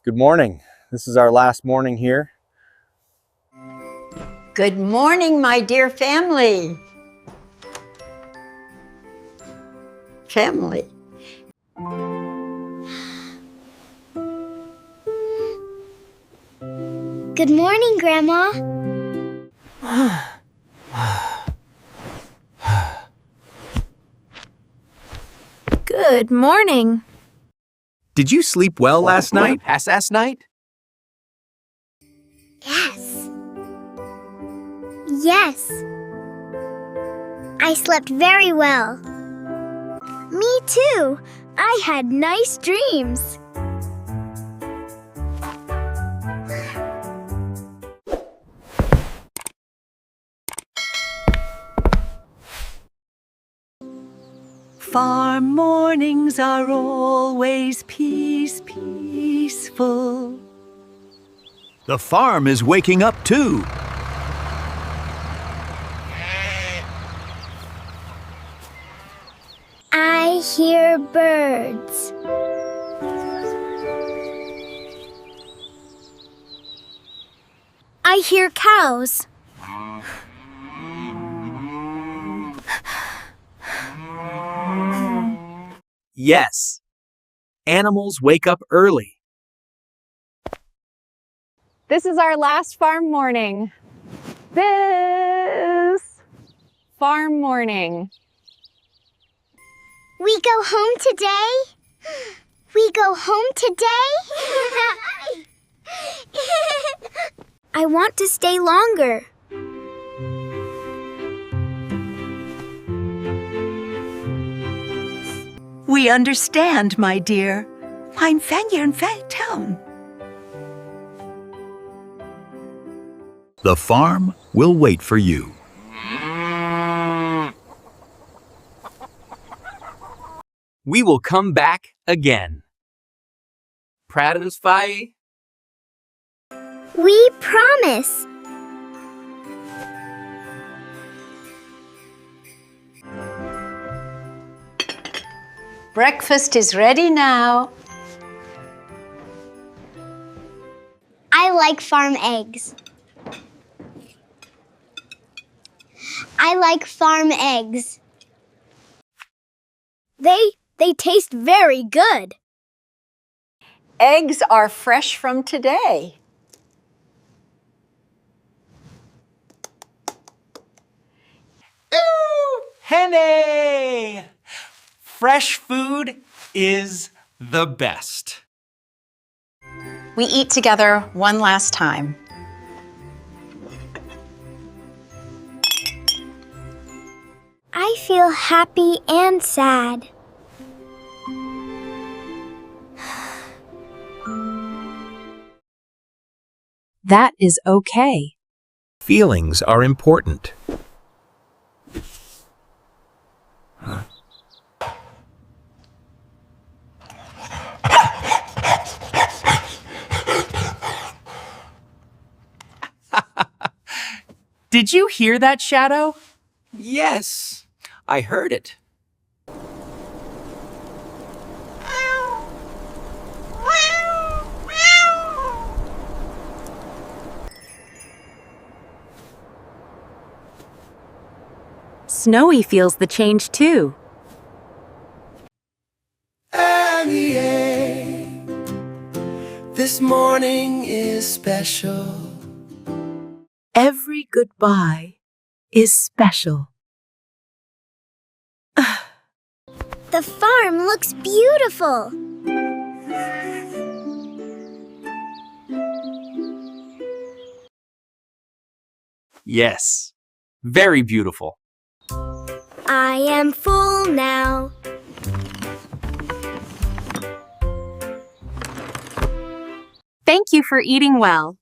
Good morning. This is our last morning here. Good morning, my dear family. Family. Good morning, Grandma. Good morning. Did you sleep well last night? Last night? Yes. Yes. I slept very well. Me too. I had nice dreams. Farm mornings are always peaceful. The farm is waking up too. I hear birds. I hear cows. Yes. Animals wake up early. This is our last farm morning. This farm morning. We go home today? We go home today? I want to stay longer. We understand, my dear. Mein Fenjer town. The farm will wait for you. We will come back again. Pratisfy. We promise. Breakfast is ready now. I like farm eggs. I like farm eggs. They taste very good. Eggs are fresh from today. Ooh, Henny! Fresh food is the best. We eat together one last time. I feel happy and sad. That is okay. Feelings are important. Did you hear that, Shadow? Yes, I heard it. Snowy feels the change too. Annie, this morning is special. Every goodbye is special. The farm looks beautiful. Yes, very beautiful. I am full now. Thank you for eating well.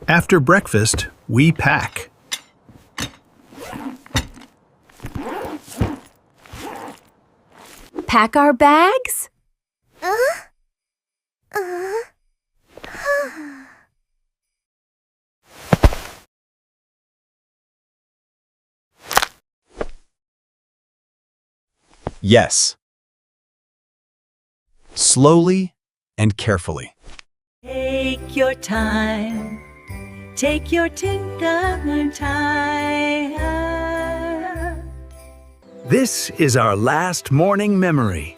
After breakfast, we pack. Pack our bags? Yes. slowly and carefully. Take your time. Take your time. This is our last morning memory.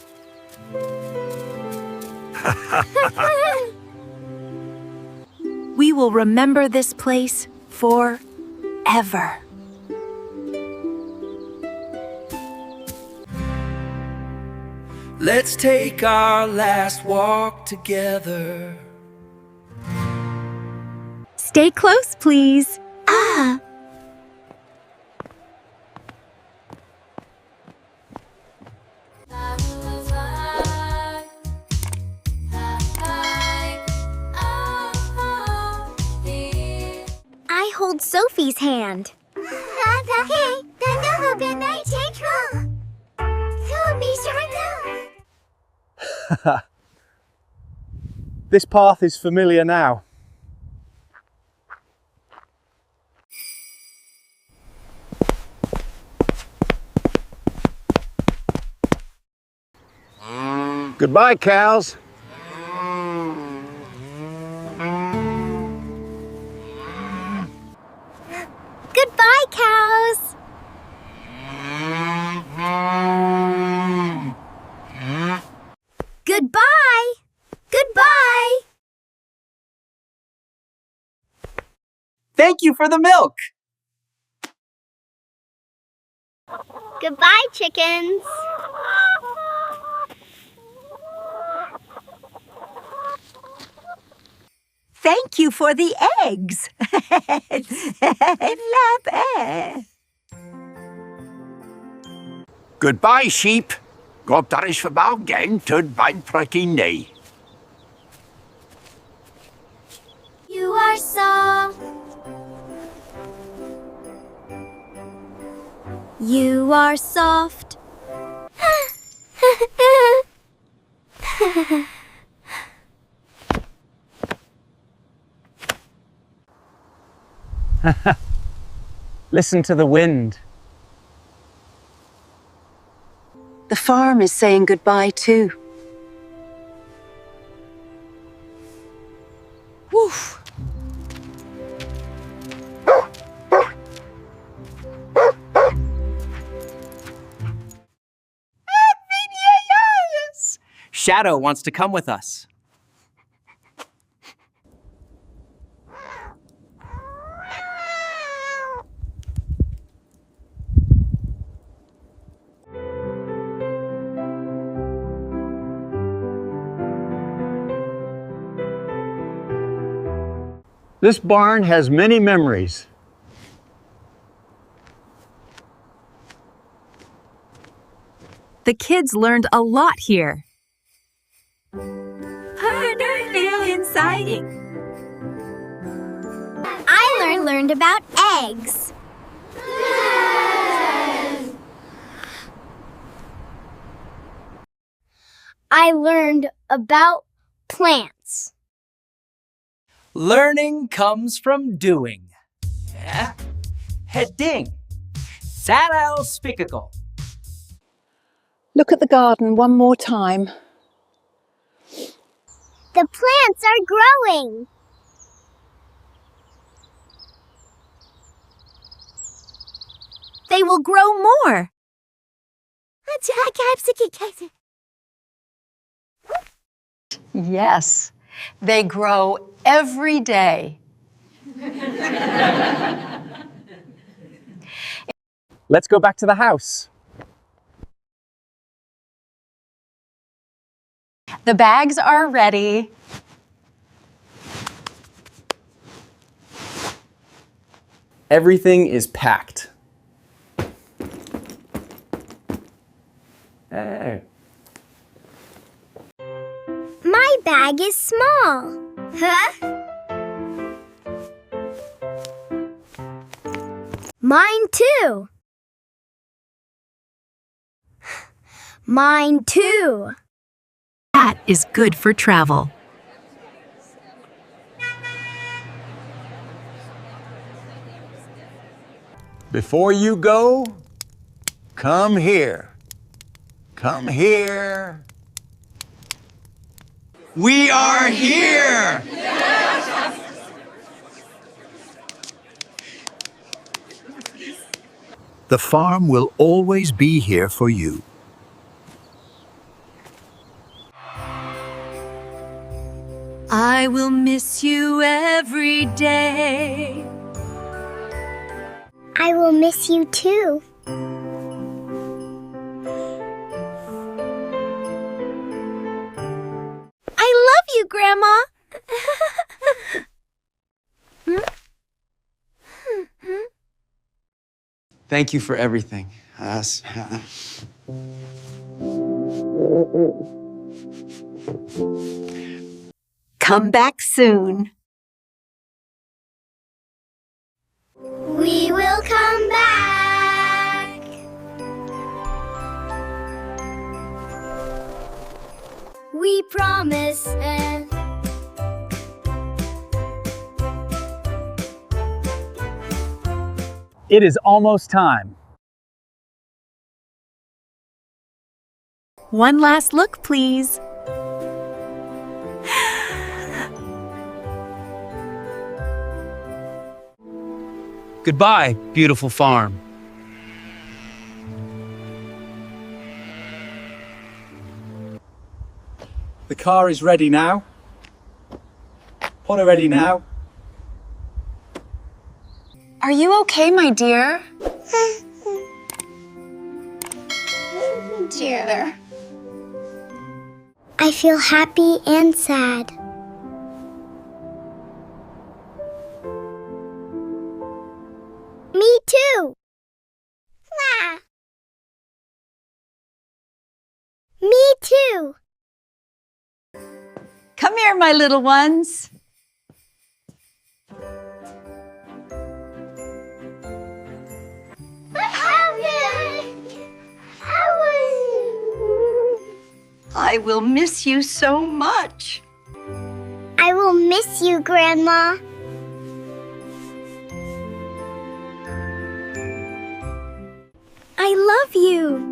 We will remember this place forever. Let's take our last walk together. Stay close, please. I hold Sophie's hand. This path is familiar now. Goodbye, cows. Goodbye, cows. Goodbye. Goodbye. Thank you for the milk. Goodbye, chickens. Thank you for the eggs. Goodbye, sheep. God daar is verbouw gang tot mijn prakine. You are soft. You are soft. Listen to the wind. The farm is saying goodbye too. Woof. Shadow wants to come with us. This barn has many memories. The kids learned a lot here. I learned about eggs. I learned about plants. Learning comes from doing. Heading. Sarao spicacle. Look at the garden one more time. The plants are growing. They will grow more. Yes, they grow every day. Let's go back to the house. The bags are ready. Everything is packed. Hey. My bag is small. Huh? Mine too. Mine too. That is good for travel. Before you go, come here. Come here. We are here! The farm will always be here for you. I will miss you every day. I will miss you too. I love you, Grandma. Thank you for everything. Come back soon. We will come back. We promise. It is almost time. One last look, please. Goodbye, beautiful farm. The car is ready now. Potter ready now. Are you okay, my dear? Dear. I feel happy and sad. Me too. Ah. Me too. Come here, my little ones. I will miss you so much. I will miss you, Grandma. I love you.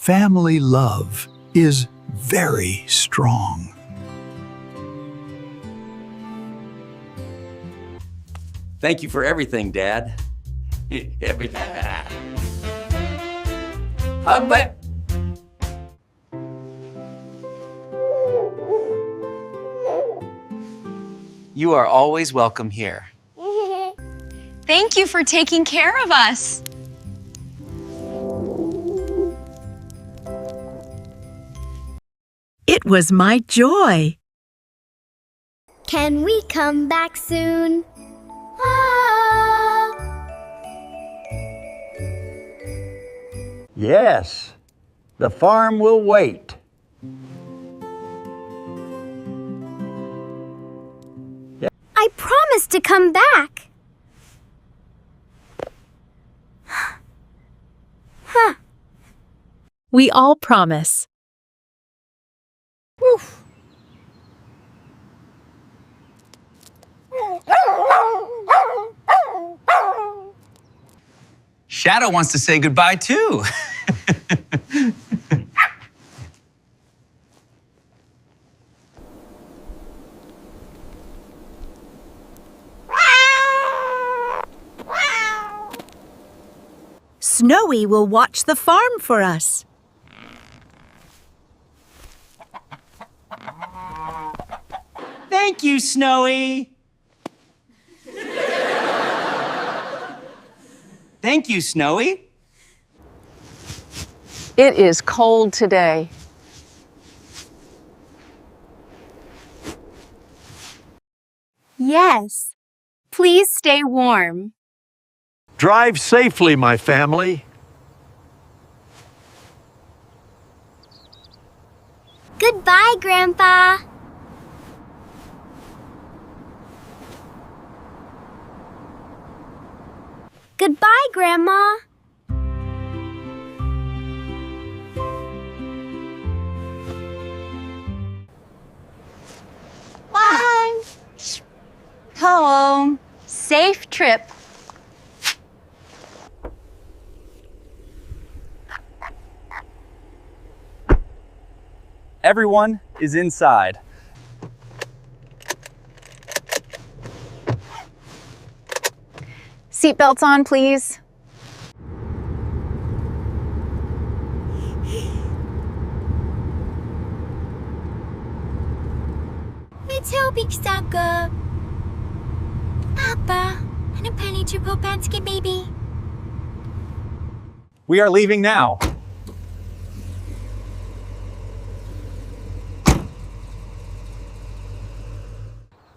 Family love is very strong. Thank you for everything, Dad. Everything. You are always welcome here. Thank you for taking care of us. It was my joy. Can we come back soon? Yes, the farm will wait. I promised to come back. We all promise. Shadow wants to say goodbye too. Snowy will watch the farm for us. Thank you, Snowy. Thank you, Snowy. It is cold today. Yes. Please stay warm. Drive safely, my family. Goodbye, Grandpa. Goodbye, Grandma. Bye. Home. Safe trip. Everyone is inside. Seatbelts on, please. It's so bigsaga. Papa, ano pali po pansky baby? We are leaving now.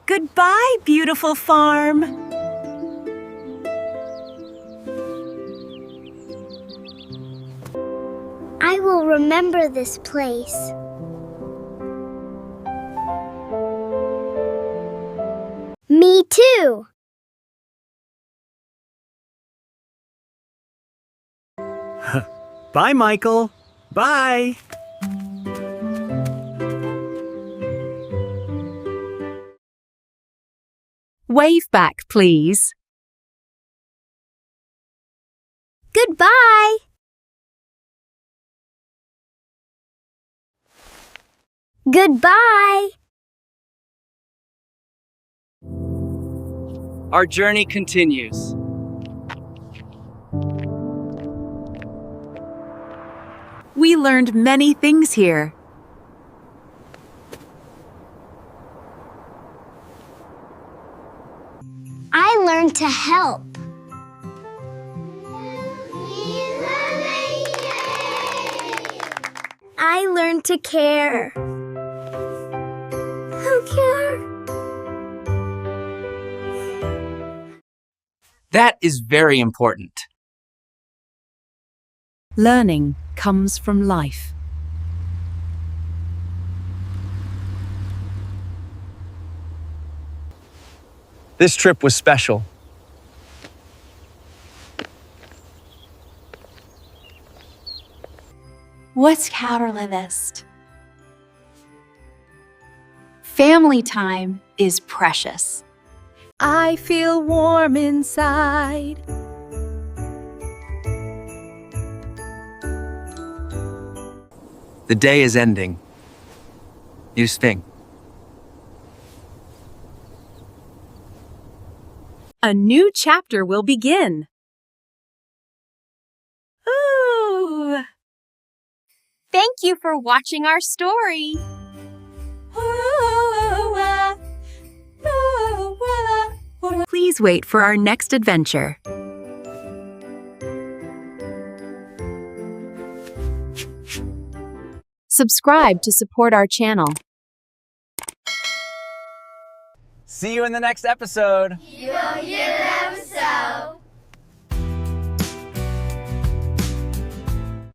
Goodbye, beautiful farm. I will remember this place. Me too. Bye, Michael. Bye. Wave back, please. Goodbye. Goodbye. Our journey continues. We learned many things here. I learned to help. I learned to care. That is very important. Learning comes from life. This trip was special. What's catalyst? Family time is precious. I feel warm inside. The day is ending. You think. A new chapter will begin. Ooh. Thank you for watching our story. Please wait for our next adventure. Subscribe to support our channel. See you in the next episode. Yeah.